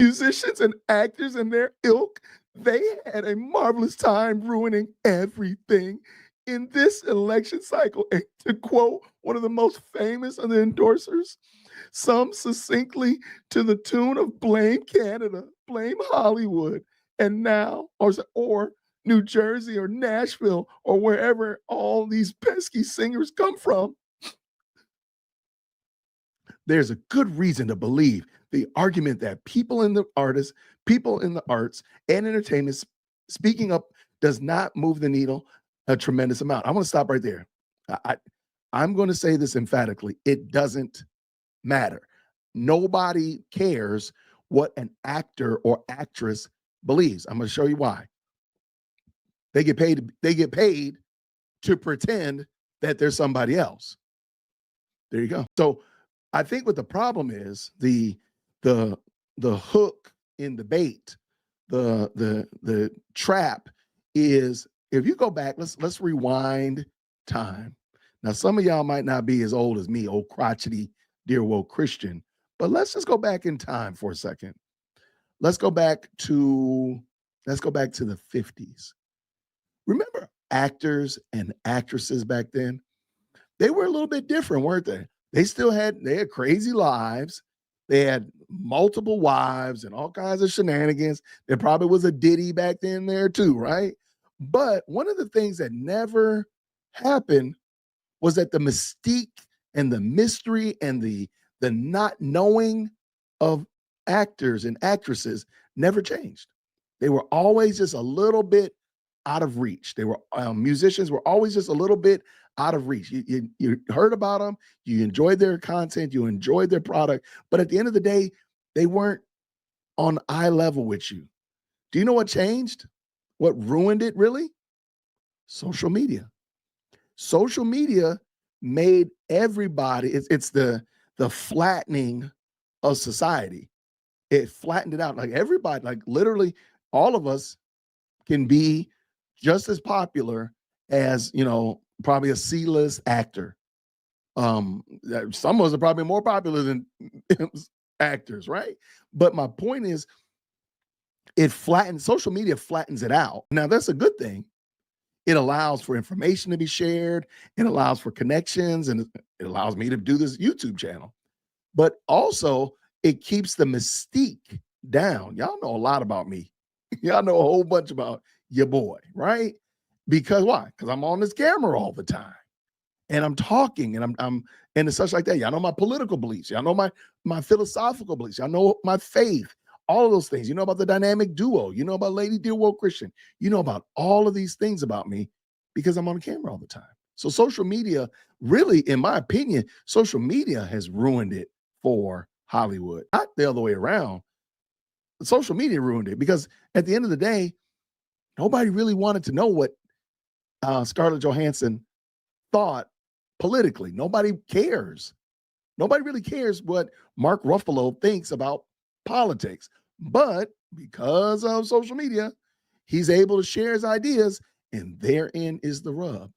musicians and actors and their ilk, they had a marvelous time ruining everything in this election cycle. And to quote one of the most famous of the endorsers, some succinctly to the tune of blame Canada, blame Hollywood, and now, or New Jersey or Nashville or wherever all these pesky singers come from, there's a good reason to believe the argument that people in the artists, people in the arts and entertainment speaking up does not move the needle a tremendous amount. I want to stop right there. I'm going to say this emphatically. It doesn't matter. Nobody cares what an actor or actress believes. I'm going to show you why. They get paid to pretend that there's somebody else. There you go. So I think what the problem is, the hook in the bait, the trap is, if you go back, let's rewind time. Now, some of y'all might not be as old as me, old crotchety, dear woke Christian, but let's just go back in time for a second. Let's go back to the 50s. Remember actors and actresses back then? They were a little bit different, weren't they? They had crazy lives. They had multiple wives and all kinds of shenanigans. There probably was a Diddy back then there too, right? But one of the things that never happened was that the mystique and the mystery and the not knowing of actors and actresses never changed. They were always just a little bit out of reach. They were musicians were always just a little bit out of reach. You heard about them, you enjoyed their content, you enjoyed their product, but at the end of the day, they weren't on eye level with you. Do you know what changed? What ruined it really? Social media. Social media made everybody, it's the flattening of society. It flattened it out. Like everybody, like literally all of us can be just as popular as, probably a C-list actor. Some of us are probably more popular than actors, right? But my point is, social media flattens it out. Now, that's a good thing. It allows for information to be shared. It allows for connections, and it allows me to do this YouTube channel. But also, it keeps the mystique down. Y'all know a lot about me. Y'all know a whole bunch about your boy, right? Because why? Because I'm on this camera all the time, and I'm talking, and I'm and it's such like that. Y'all know my political beliefs. Y'all know my philosophical beliefs. Y'all know my faith. All of those things. You know about the dynamic duo. You know about Lady Dear Woke Christian. You know about all of these things about me because I'm on camera all the time. So social media, really, in my opinion, social media has ruined it for Hollywood. Not the other way around. Social media ruined it because at the end of the day, nobody really wanted to know what Scarlett Johansson thought politically. Nobody cares. Nobody really cares what Mark Ruffalo thinks about politics. But because of social media, he's able to share his ideas, and therein is the rub.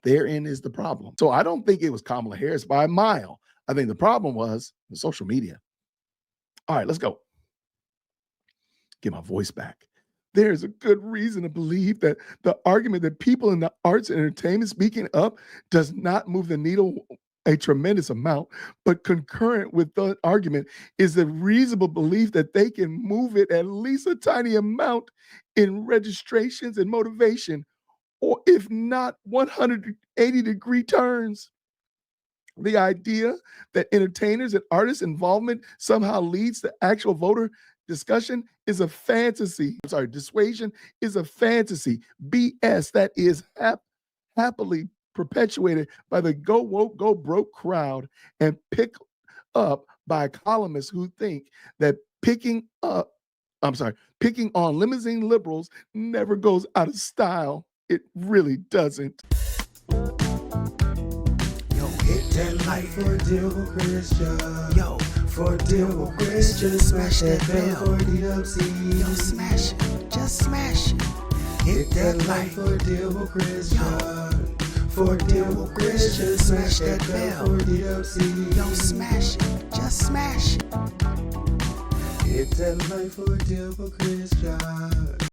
Therein is the problem. So I don't think it was Kamala Harris by a mile. I think the problem was the social media. All right, let's go. Get my voice back. There's a good reason to believe that the argument that people in the arts and entertainment speaking up does not move the needle a tremendous amount, but concurrent with the argument is the reasonable belief that they can move it at least a tiny amount in registrations and motivation, or if not 180-degree turns. The idea that entertainers and artists' involvement somehow leads to actual voter discussion is a fantasy. Dissuasion is a fantasy. BS that is happily perpetuated by the go woke, go broke crowd and picked up by columnists who think that picking on limousine liberals never goes out of style. It really doesn't. Yo, hit that like for deal with Christian. Yo, for deal with Christian. Smash that bell for DWC. Yo, smash it. Just smash it. Hit that like for deal with Christian. For deal with Christian. Smash that bell for DWC. Yo, smash it. Just smash it. Hit that life ordeal with Christian.